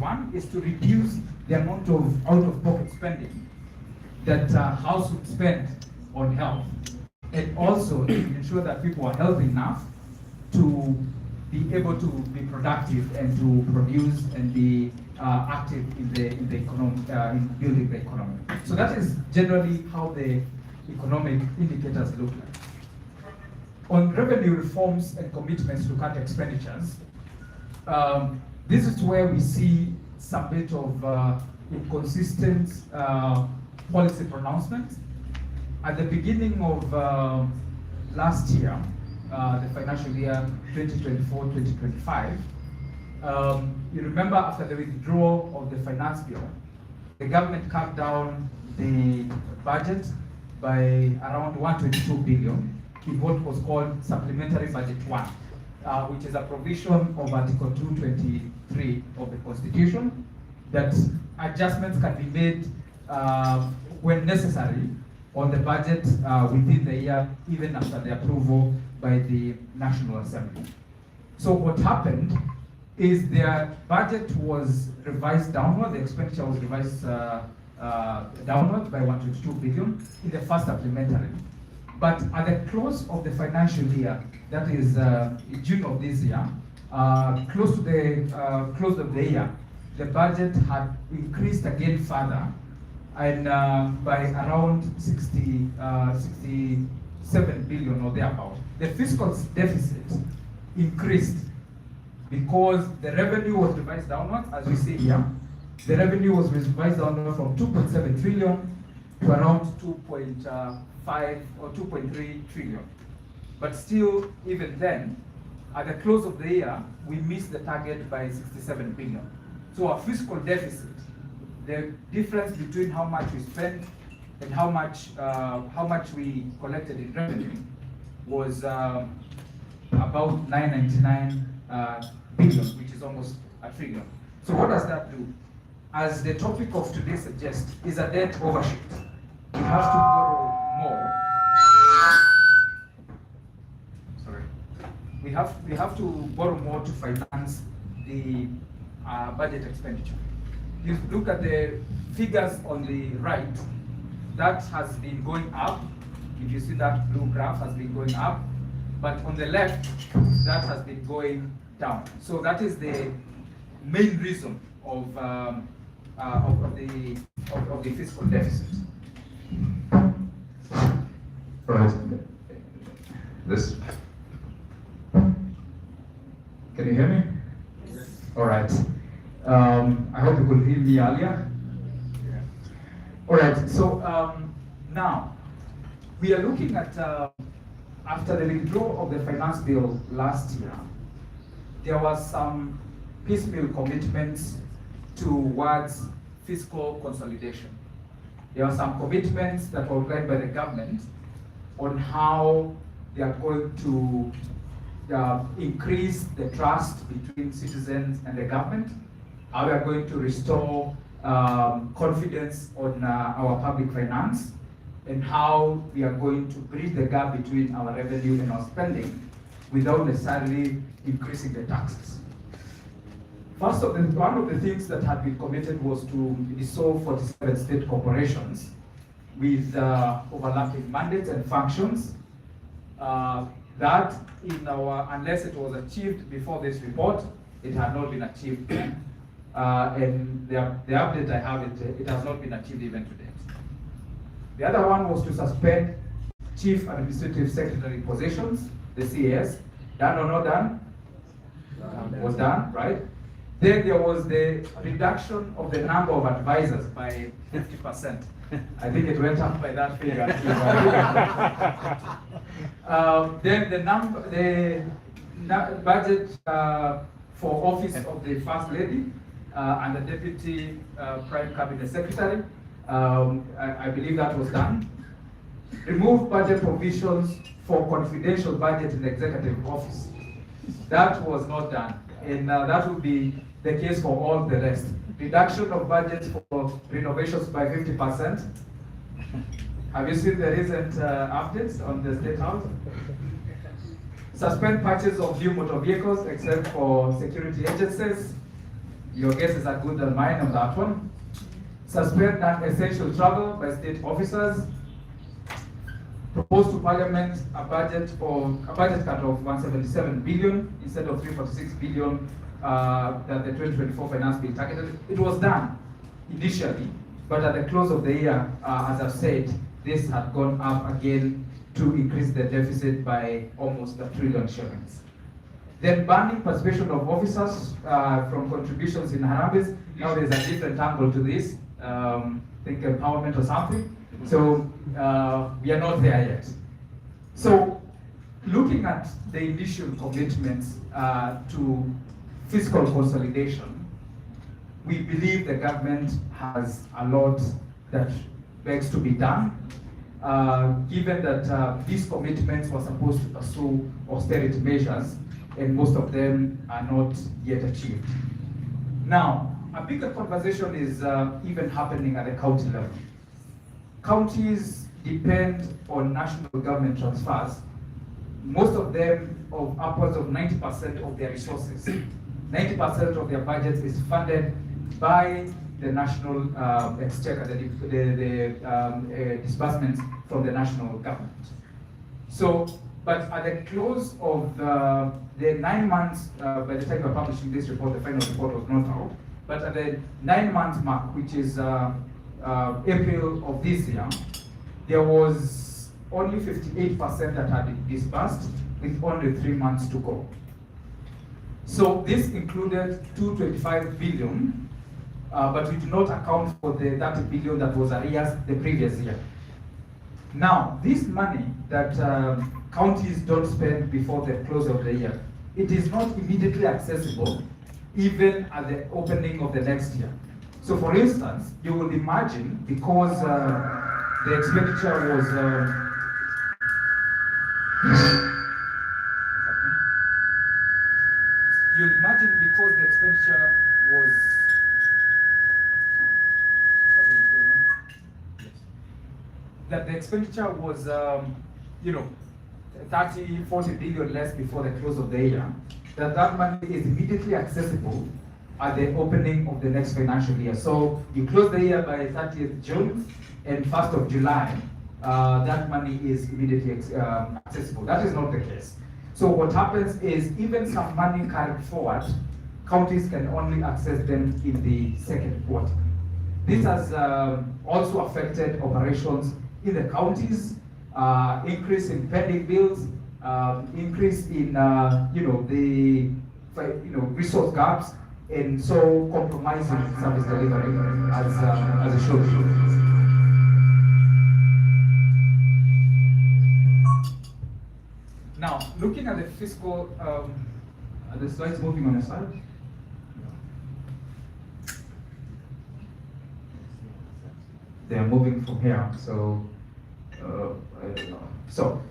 One is to reduce the amount of out-of-pocket spending that households spend on health, and also to ensure that people are healthy enough to be able to be productive and to produce and be active in the economy, in building the economy. So that is generally how the economic indicators look like. On revenue reforms and commitments to cut expenditures, this is where we see some bit of inconsistent policy pronouncements. At the beginning of last year, the financial year 2024-2025, you remember after the withdrawal of the finance bill, the government cut down the budget by around 122 billion in what was called Supplementary Budget 1, which is a provision of Article 223 of the Constitution, that adjustments can be made when necessary on the budget within the year, even after the approval by the National Assembly. So what happened is their budget was revised downward, the expenditure was revised downward by 122 billion in the first supplementary. But at the close of the financial year, that is in June of this year, close to the close of the year, the budget had increased again further, and by around 67 billion or thereabout. The fiscal deficit increased because the revenue was revised downwards, as we see here. The revenue was revised downward from 2.7 trillion to around 2.5 or 2.3 trillion. But still, even then, at the close of the year, we missed the target by 67 billion. So our fiscal deficit, the difference between how much we spent and how much we collected in revenue, was about 999 billion, which is almost a trillion. So what does that do? As the topic of today suggests, is a debt overshoot. We have to borrow more. Sorry. We have to borrow more to finance the budget expenditure. You look at the figures on the right, that has been going up. If you see that blue graph has been going up, but on the left, that has been going down. So that is the main reason of the fiscal deficit. Right. This. Can you hear me? Yes. All right. I hope you could hear me earlier. Yeah. All right. So now we are looking at after the withdrawal of the finance bill last year, there was some piecemeal commitments towards fiscal consolidation. There are some commitments that were outlined by the government on how they are going to increase the trust between citizens and the government, how we are going to restore confidence on our public finance, and how we are going to bridge the gap between our revenue and our spending without necessarily increasing the taxes. First of one of the things that had been committed was to dissolve 47 state corporations with overlapping mandates and functions. That, unless it was achieved before this report, it had not been achieved. And the update I have, it has not been achieved even to date. The other one was to suspend Chief Administrative Secretary positions, the CAS. Done or not done? Was done, right? Then there was the reduction of the number of advisors by 50%. I think it went up by that figure. Then the budget for office of the First Lady and the Deputy Prime Cabinet Secretary, I believe that was done. Remove budget provisions for confidential budget in the executive office. That was not done, and that will be the case for all the rest. Reduction of budgets for renovations by 50%. Have you seen the recent updates on the State House? Suspend purchase of new motor vehicles except for security agencies. Your guess is as good as mine on that one. Suspend non-essential travel by state officers. Propose to Parliament a budget cut of 177 billion instead of 346 billion that the 2024 finance bill targeted. It was done initially, but at the close of the year, as I've said, this had gone up again to increase the deficit by almost $1 trillion shillings. Then banning participation of officers from contributions in Harambes. Now there's a different angle to this, think empowerment or something. So we are not there yet. So looking at the initial commitments to fiscal consolidation, we believe the government has a lot that begs to be done, given that these commitments were supposed to pursue austerity measures, and most of them are not yet achieved. Now, a bigger conversation is even happening at the county level. Counties depend on national government transfers, most of them of upwards of 90% of their resources. 90% of their budget is funded by the national exchequer, the disbursements from the national government. So, but at the close of the 9 months, by the time we're publishing this report, the final report was not out, but at the 9-month mark, which is April of this year, there was only 58% that had been disbursed, with only 3 months to go. So this included 225 billion, but we do not account for the 30 billion that was arrears the previous year. Now, this money that counties don't spend before the close of the year, it is not immediately accessible, even at the opening of the next year. So for instance, you will imagine, because the expenditure was, you'll imagine because the expenditure was, that the expenditure was, 30, 40 billion less before the close of the year, that money is immediately accessible at the opening of the next financial year. So you close the year by 30th June and 1st of July, that money is immediately accessible. That is not the case. So what happens is even some money carried forward, counties can only access them in the second quarter. This has also affected operations in the counties, increase in pending bills, increase in the resource gaps, and so compromising service delivery as it should be. Now, looking at the fiscal, are the slides moving on the side? They are moving from here, so I don't know. So,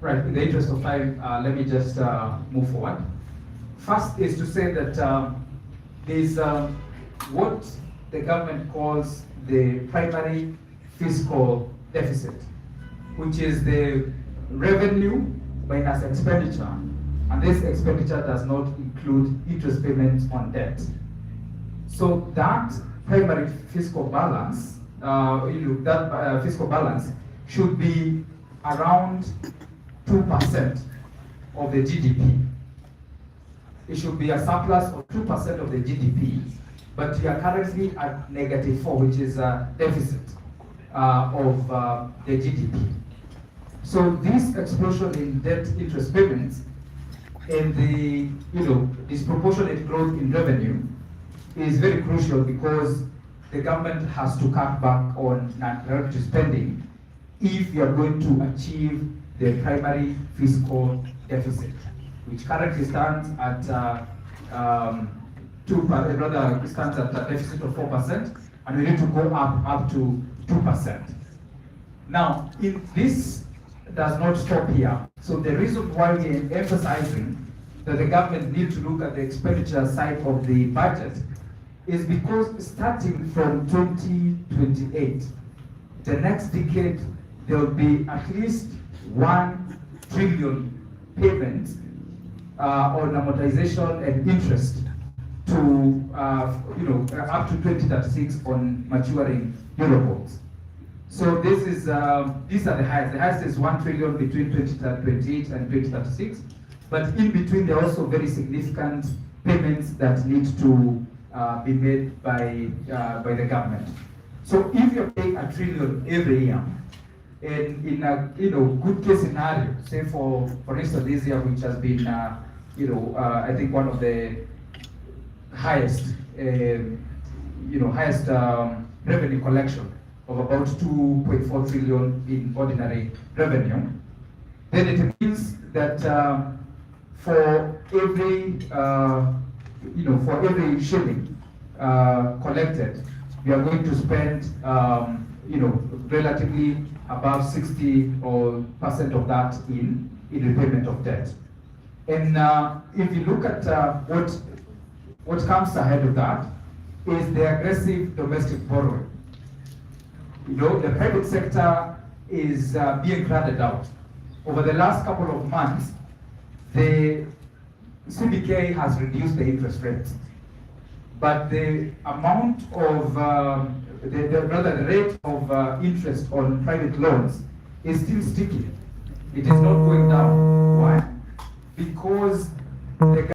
right, in the interest of time, let me just move forward. First is to say that there's what the government calls the primary fiscal deficit, which is the revenue minus expenditure, and this expenditure does not include interest payments on debt. So that primary fiscal balance, fiscal balance should be around 2% of the GDP. It should be a surplus of 2% of the GDP, but we are currently at -4, which is a deficit of the GDP. So this explosion in debt interest payments and the disproportionate growth in revenue is very crucial, because the government has to cut back on non-priority spending if we are going to achieve the primary fiscal deficit, which currently stands at stands at a deficit of 4%, and we need to go up to 2%. Now, if this does not stop here, so the reason why we are emphasizing that the government needs to look at the expenditure side of the budget is because starting from 2028, the next decade there will be at least 1 trillion payments on amortization and interest to up to 2036 on maturing Eurobonds. So this is these are the highest. The highest is 1 trillion between 2028 and 2036, but in between there are also very significant payments that need to be made by the government. So if you're paying 1 trillion every year, and in a good case scenario, say for instance this year, which has been I think one of the highest highest revenue collection of about 2.4 trillion in ordinary revenue, then it means that for every shilling collected, we are going to spend relatively above 60% of that in repayment of debt. And if you look at what comes ahead of that is the aggressive domestic borrowing. The private sector is being crowded out. Over the last couple of months, the CBK has reduced the interest rates, but the amount of the rate of interest on private loans is still sticky. It is not going down. Why? Because the